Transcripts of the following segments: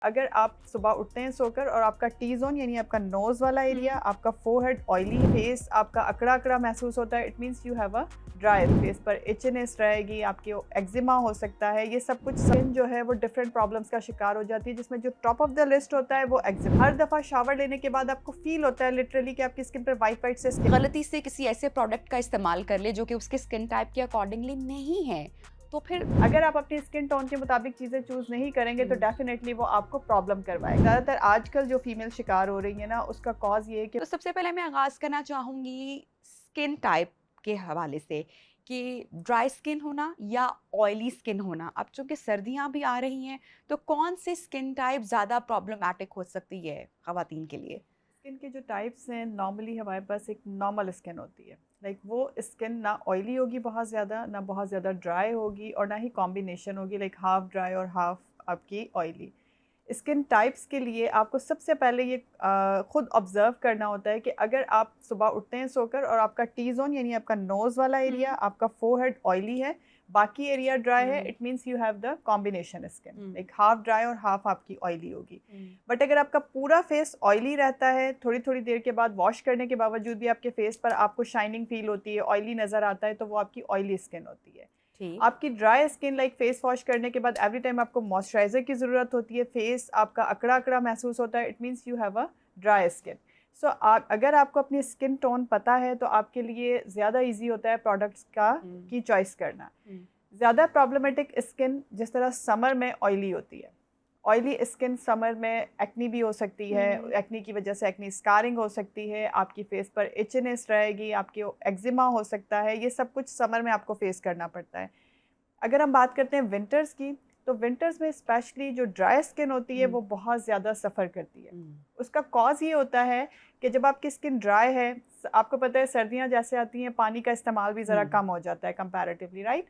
अगर आप सुबह उठते हैं सोकर और आपका टी जोन यानी आपका नोज वाला एरिया, आपका फोरहेड ऑयली, फेस आपका अकड़ा अकड़ा महसूस होता है, it means you have a dry face पर इचनेस रहेगी, आपके एक्जिमा हो सकता है। ये सब कुछ स्किन जो है वो डिफरेंट प्रॉब्लम्स का शिकार हो जाती है, जिसमें जो टॉप ऑफ द लिस्ट होता है वो एक्जिमा। हर दफ़ा शावर लेने के बाद आपको फील होता है लिटरली कि आपकी स्किन पर वाइट वाइट से स्किन। गलती से किसी ऐसे प्रोडक्ट का इस्तेमाल कर ले जो कि उसके स्किन टाइप के अकॉर्डिंगली नहीं है, तो फिर अगर आप अपनी स्किन टोन के मुताबिक चीज़ें चूज़ नहीं करेंगे तो डेफिनेटली वो आपको प्रॉब्लम करवाएगा। ज़्यादातर आजकल जो फीमेल शिकार हो रही है ना, उसका कॉज ये है कि तो सबसे पहले मैं आगाज़ करना चाहूँगी स्किन टाइप के हवाले से कि ड्राई स्किन होना या ऑयली स्किन होना। अब चूँकि सर्दियाँ भी आ रही हैं, तो कौन सी स्किन टाइप ज़्यादा प्रॉब्लमैटिक हो सकती है ख़वातीन के लिए? स्किन के जो टाइप्स हैं, नॉर्मली हमारे पास एक नॉर्मल स्किन होती है। लाइक वो स्किन ना ऑयली होगी बहुत ज़्यादा, ना बहुत ज़्यादा ड्राई होगी, और ना ही कॉम्बिनेशन होगी लाइक हाफ ड्राई और हाफ आपकी ऑयली। स्किन टाइप्स के लिए आपको सबसे पहले ये खुद ऑब्जर्व करना होता है कि अगर आप सुबह उठते हैं सोकर और आपका टी जोन यानी आपका नोज़ वाला एरिया, आपका फोरहेड ऑयली है, बाकी एरिया ड्राई है, it means you have the combination skin, like half dry और हाफ आपकी ऑयली होगी। बट अगर आपका पूरा फेस ऑयली रहता है, थोड़ी थोड़ी देर के बाद वॉश करने के बावजूद भी आपके फेस पर आपको शाइनिंग फील होती है, ऑयली नज़र आता है, तो वो आपकी ऑयली स्किन होती है। ठीक। आपकी dry skin like face wash करने के बाद एवरी टाइम आपको मॉइस्चराइजर की ज़रूरत होती है, फेस आपका अकड़ा अकड़ा महसूस होता है, it means you have a dry skin. So अगर आपको अपनी स्किन टोन पता है तो आपके लिए ज़्यादा इजी होता है प्रोडक्ट्स का की चॉइस करना। ज़्यादा प्रॉब्लमेटिक स्किन जिस तरह समर में ऑयली होती है, ऑयली स्किन समर में एक्नी भी हो सकती है, एक्नी की वजह से एक्नी स्कारिंग हो सकती है, आपकी फेस पर इचनेस रहेगी, आपके एक्जिमा हो सकता है, ये सब कुछ समर में आपको फेस करना पड़ता है। अगर हम बात करते हैं विंटर्स की, तो विंटर्स में स्पेशली जो ड्राई स्किन होती है वो बहुत ज़्यादा सफ़र करती है। उसका कॉज ये होता है कि जब आपकी स्किन ड्राई है, आपको पता है सर्दियाँ जैसे आती हैं, पानी का इस्तेमाल भी ज़रा कम हो जाता है कंपैरेटिवली, राइट?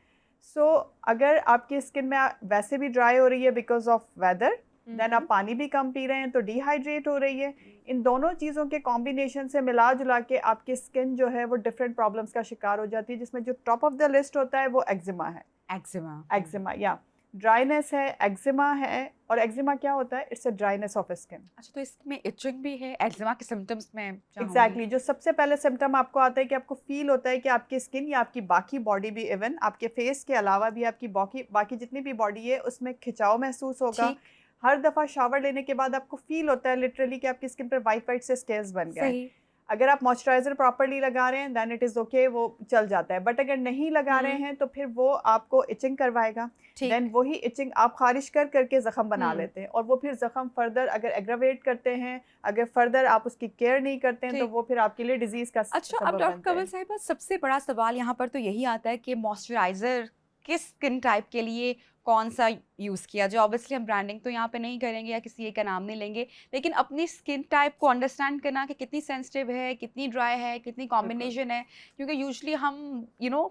सो अगर आपकी स्किन में वैसे भी ड्राई हो रही है बिकॉज ऑफ वेदर, देन आप पानी भी कम पी रहे हैं तो डिहाइड्रेट हो रही है। इन दोनों चीज़ों के कॉम्बिनेशन से मिला जुला के आपकी स्किन जो है वो डिफरेंट प्रॉब्लम्स का शिकार हो जाती है, जिसमें जो टॉप ऑफ द लिस्ट होता है वो एक्जिमा है। एक्जिमा। एक्जिमा या ड्राइनेस है, एक्जिमा है। और एक्जिमा क्या होता है? It's a dryness of skin. अच्छा, तो इसमें इचिंग भी है एक्जिमा के सिम्पटम्स में चाहूँगी। एग्जैक्टली जो सबसे पहले सिम्टम आपको आता है कि आपको फील होता है कि आपकी स्किन या आपकी बाकी बॉडी भी, इवन आपके फेस के अलावा भी आपकी बाकी बाकी जितनी भी बॉडी है उसमें खिंचाव महसूस होगा। ठीक। हर दफ़ा शावर लेने के बाद आपको फील होता है लिटरली कि आपकी स्किन पर वाइट वाइट से स्केल्स बन गए हैं। सही। अगर आप मॉइस्चराइज़र प्रॉपर्ली लगा रहे हैं देन इट इज़ ओके, वो चल जाता है। बट अगर नहीं लगा रहे हैं तो फिर वो आपको इचिंग करवाएगा। ठीक। देन वही इचिंग आप खारिश कर करके ज़ख़म बना लेते हैं, और वो फिर ज़ख़म फर्दर अगर एग्रावेट करते हैं, अगर फर्दर आप उसकी केयर नहीं करते हैं, तो ठीक। वो फिर आपके लिए डिज़ीज़ का अच्छा, अब सबब डॉक्टर बनते कंवल हैं। साहिबा, सबसे बड़ा सवाल यहाँ पर तो यही आता है कि मॉइस्चराइज़र किस स्किन टाइप के लिए कौन-सा यूज़ किया जाए? ऑब्वियसली हम ब्रांडिंग तो यहाँ पे नहीं करेंगे या किसी एक का नाम नहीं लेंगे, लेकिन अपनी स्किन टाइप को अंडरस्टैंड करना कि कितनी सेंसिटिव है, कितनी ड्राई है, कितनी बिल्कुल। कॉम्बिनेशन है। क्योंकि यूजुअली हम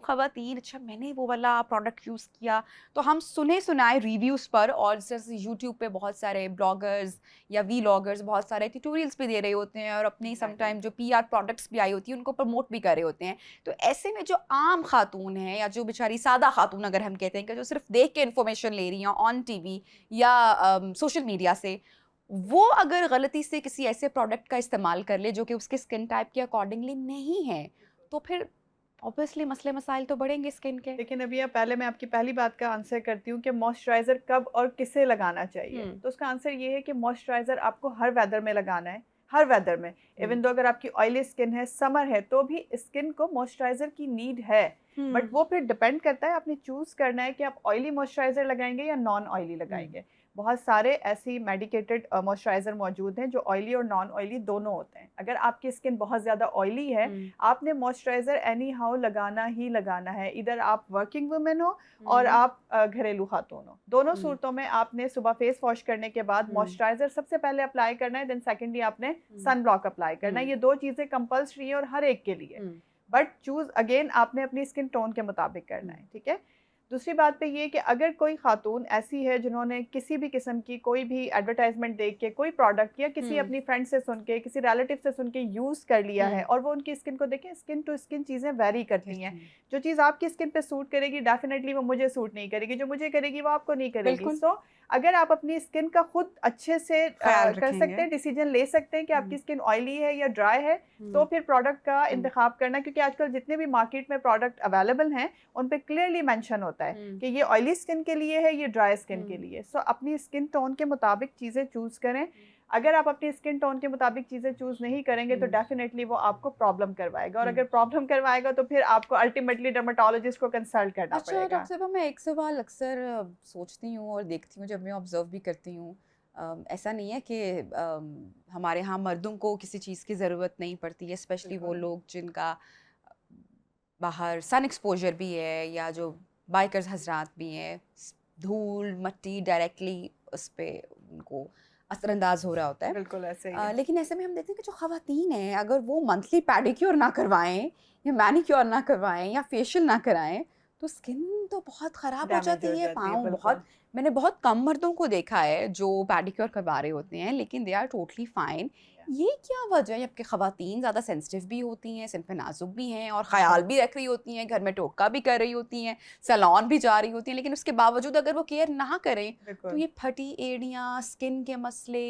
ख़वातीन, अच्छा मैंने वो वाला प्रोडक्ट यूज़ किया, तो हम सुने-सुनाए रिव्यूज़ पर, और जैसे यूट्यूब पे बहुत सारे ब्लॉगर्स या व्लॉगर्स बहुत सारे ट्यूटोरियल्स भी दे रहे होते हैं, और अपनी समटाइम जो पीआर प्रोडक्ट्स भी आई होती हैं उनको प्रमोट भी कर रहे होते हैं। तो ऐसे में जो आम खातून है या जो बेचारी सादा खातून अगर हम कहते हैं कि जो सिर्फ देख के इन्फॉर्मेशन ले रही हैं ऑन टीवी या सोशल मीडिया से, वो अगर गलती से किसी ऐसे प्रोडक्ट का इस्तेमाल कर ले जो कि उसके स्किन टाइप के अकॉर्डिंगली नहीं है, तो फिर ऑब्वियसली मसले मसाइल तो बढ़ेंगे स्किन के। लेकिन अभी पहले मैं आपकी पहली बात का आंसर करती हूँ कि मॉइस्चराइज़र कब और किसे लगाना चाहिए। तो उसका आंसर ये है कि मॉइस्चराइज़र आपको हर वेदर में लगाना है, हर वेदर में। इवन दो अगर आपकी ऑयली स्किन है, समर है, तो भी स्किन को मॉइस्चराइज़र की नीड है। बट वो फिर डिपेंड करता है, आपने चूज़ करना है कि आप ऑयली मॉइस्चराइज़र लगाएंगे या नॉन ऑयली लगाएंगे। बहुत सारे ऐसी मेडिकेटेड मॉइस्चराइज़र मौजूद हैं जो ऑयली और नॉन ऑयली दोनों होते हैं। अगर आपकी स्किन बहुत ज़्यादा ऑयली है, आपने मॉइस्चराइज़र एनी हाउ लगाना ही लगाना है। इधर आप वर्किंग वुमेन हो और आप घरेलू खातून हो, दोनों सूरतों में आपने सुबह फेस वॉश करने के बाद मॉइस्चराइज़र सबसे पहले अप्लाई करना है, देन सेकेंडली आपने सन ब्लॉक अप्लाई करना है। ये दो चीज़ें कंपल्सरी है और हर एक के लिए। बट चूज़ अगेन आपने अपनी स्किन टोन के मुताबिक करना है, ठीक है? दूसरी बात पे ये कि अगर कोई खातून ऐसी है जिन्होंने किसी भी किस्म की कोई भी एडवर्टाइजमेंट देख के कोई प्रोडक्ट या किसी अपनी फ्रेंड से सुन के किसी रिलेटिव से सुन के यूज़ कर लिया है और वो उनकी स्किन को देखें, स्किन टू स्किन चीज़ें वेरी करती हैं। जो चीज़ आपकी स्किन पे सूट करेगी डेफिनेटली वो मुझे सूट नहीं करेगी, जो मुझे करेगी वो आपको नहीं करेगी। सो अगर आप अपनी स्किन का खुद अच्छे से कर सकते हैं, डिसीजन ले सकते हैं कि आपकी स्किन ऑयली है या ड्राई है, तो फिर प्रोडक्ट का इंतखाब करना, क्योंकि आजकल जितने भी मार्केट में प्रोडक्ट अवेलेबल हैं उन पे क्लियरली मेंशन होता है कि ये ऑयली स्किन के लिए है, ये ड्राई स्किन के लिए। सो अपनी स्किन टोन के मुताबिक चीज़ें चूज़ करें। अगर आप अपनी स्किन टोन के मुताबिक चीज़ें चूज़ नहीं करेंगे तो डेफिनेटली वो आपको प्रॉब्लम करवाएगा, और अगर प्रॉब्लम करवाएगा तो फिर आपको अल्टीमेटली डर्मेटोलॉजिस्ट को कंसल्ट करना पड़ेगा। डॉक्टर साहब, मैं एक सवाल अक्सर सोचती हूँ और देखती हूँ जब मैं ऑब्जर्व भी करती हूँ, ऐसा नहीं है कि हमारे यहाँ मर्दों को किसी चीज़ की ज़रूरत नहीं पड़ती है, स्पेशली वो लोग जिनका बाहर सन एक्सपोजर भी है या जो बाइकर्स हजरात भी हैं, धूल मट्टी डायरेक्टली उस पर उनको असरअंदाज हो रहा होता है। बिल्कुल ऐसे ही है। लेकिन ऐसे में हम देखते हैं कि जो ख़वातीन हैं अगर वो मंथली पेडिक्योर ना करवाएं या मैनिक्योर ना करवाएं या फेशियल ना कराएं तो स्किन तो बहुत ख़राब हो जाती है। पाँव बहुत, मैंने बहुत कम मर्दों को देखा है जो पेडिक्योर करवा रहे होते हैं लेकिन दे आर टोटली फाइन। ये क्या वजह है? जबकि ख़वातीन ज़्यादा सेंसिटिव भी होती हैं, सिन पे नाजुक भी हैं और ख्याल भी रख रही होती हैं, घर में टोका भी कर रही होती हैं, सैलून भी जा रही होती हैं, लेकिन उसके बावजूद अगर वो केयर ना करें तो ये फटी एड़ियाँ, स्किन के मसले,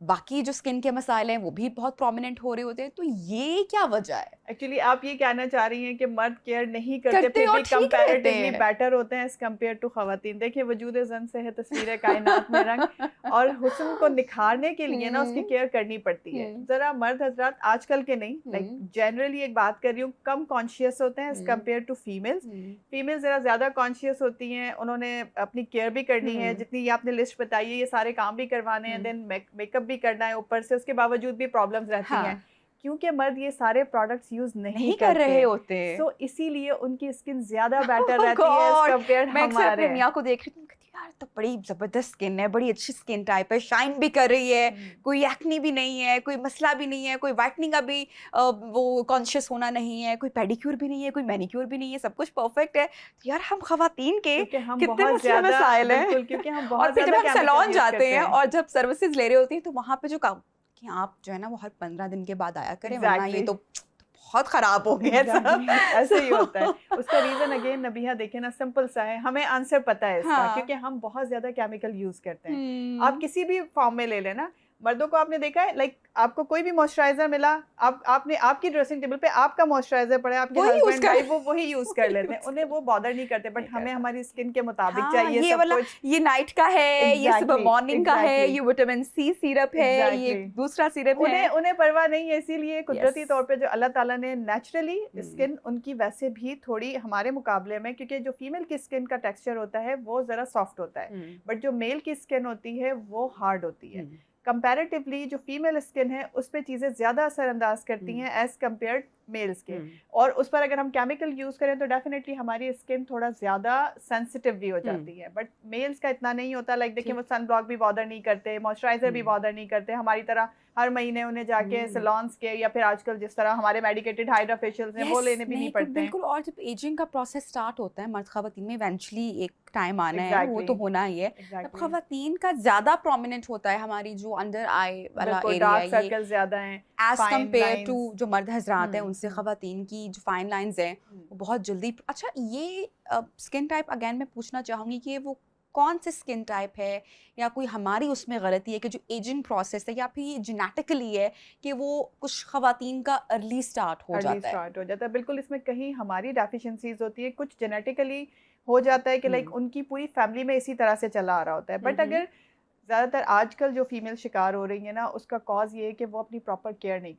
बाकी जो स्किन के मसाले हैं वो भी बहुत प्रोमिनेंट हो रहे होते हैं। तो ये क्या वजह है? एक्चुअली आप ये कहना चाह रही हैं कि मर्द केयर नहीं करते फिर भी कंपैरेटिवली बेटर होते हैं एज कम्पेयर टू खवातीन। देखिए वजूद ज़न से है तस्वीर कायनात में रंग, और हुस्न को निखारने के लिए ना उसकी केयर करनी पड़ती है। ज़रा मर्द हजरात आजकल के नहीं, लाइक जनरली एक बात कर रही हूँ, कम कॉन्शियस होते हैं as compared to females. Female ज़रा ज़्यादा कॉन्शियस होती हैं, उन्होंने अपनी केयर भी करनी है, जितनी ये आपने लिस्ट बताई है ये सारे काम भी करवाने हैं, देन मेकअप भी करना है ऊपर से, उसके बावजूद भी प्रॉब्लम्स रहती हैं क्योंकि मर्द ये सारे प्रोडक्ट्स यूज नहीं कर रहे होते। सो इसीलिए उनकी स्किन ज्यादा बेटर रहती है एज कंपेयर हमारे। मैं अपने मियां को देख रही हूँ, यार तो बड़ी जबरदस्त स्किन है, बड़ी अच्छी स्किन टाइप है, शाइन भी कर रही है, कोई एक्ने भी नहीं है, कोई मसला भी नहीं है, कोई व्हाइटनिंग का भी वो कॉन्शियस होना नहीं है, कोई पेडिक्योर भी नहीं है, कोई मैनिक्योर भी नहीं है, सब कुछ परफेक्ट है। तो यार हम खवातीन के कितने मसले मसाइल हैं, क्योंकि हम और फिर जब हम सैलून जाते हैं और जब सर्विसेज ले रहे होती हैं तो वहाँ पे जो काम कि आप जो है ना वो हर 15 दिन के बाद आया करें, वरना ये तो बहुत खराब हो गया सब। ऐसे ही होता है। उसका रीजन अगेन नबिहा देखे ना, सिंपल सा है, हमें आंसर पता है इसका, क्योंकि हम बहुत ज्यादा केमिकल यूज करते हैं। आप किसी भी फॉर्म में ले लेना, मर्दों को आपने देखा है, लाइक आपको कोई भी मॉइस्चराइजर मिला, आपने आपकी ड्रेसिंग टेबल पे आपका मॉइस्चराइजर पड़ा है, आपके हस्बैंड वाइफ वो वही यूज कर लेते हैं, उन्हें वो बॉदर नहीं करते, बट हमें हमारी स्किन के मुताबिक चाहिए ये सब वाला, कुछ। ये नाइट का है, ये सुबह मॉर्निंग का है, ये विटामिन सी सिरप है, ये दूसरा सिरप है। उन्हें परवाह नहीं है, इसीलिए कुदरती तौर पे जो अल्लाह ताला ने नेचुरली स्किन उनकी वैसे भी थोड़ी हमारे मुकाबले में, क्योंकि जो फीमेल की स्किन का टेक्सचर होता है वो जरा सॉफ्ट होता है, बट जो मेल की स्किन होती है वो हार्ड होती है। कंपैरेटिवली जो फीमेल स्किन है उस पर चीज़ें ज़्यादा असरअंदाज करती हैं एज कम्पेयर मेल्स के, और उस पर अगर हम केमिकल यूज़ करें तो डेफिनेटली हमारी स्किन थोड़ा ज़्यादा सेंसिटिव भी हो जाती है, बट मेल्स का इतना नहीं होता। लाइक देखिए वो सन ब्लॉक भी बॉदर नहीं करते, मॉइस्चराइजर भी बॉदर नहीं करते हमारी तरह, हर महीने उन्हें जाके सैलून्स के या फिर आजकल जिस तरह हमारे मेडिकेटेड हाइड्रा फेशियल्स हैं वो लेने भी नहीं पड़ते। बिल्कुल। और जब एजिंग का प्रोसेस स्टार्ट होता है मर्द खवातीन में, इवेंचुअली एक टाइम आना है, वो तो होना ही है, तब खवातीन का ज्यादा प्रोमिनेंट होता है हमारी जो अंडर आई वाला एरिया, डार्क सर्कल ज्यादा हैं एज कंपेयर टू जो मर्द हजरात हैं उनसे खवातीन की जो फाइन लाइंस हैं वो बहुत जल्दी। अच्छा, ये स्किन टाइप अगेन मैं पूछना चाहूँगी कि वो कौन से स्किन टाइप है, या कोई हमारी उसमें गलती है कि जो एजिंग प्रोसेस है, या फिर जेनेटिकली है कि वो कुछ खवातीन का अर्ली स्टार्ट हो जाता है? बिल्कुल, इसमें कहीं हमारी डेफिशिएंसीज होती है, कुछ जेनेटिकली हो जाता है कि लाइक उनकी पूरी फैमिली में इसी तरह से चला आ रहा होता है, बट अगर ज़्यादातर आजकल जो फीमेल शिकार हो रही है ना, उसका कॉज ये है कि वो अपनी प्रॉपर केयर नहीं करती।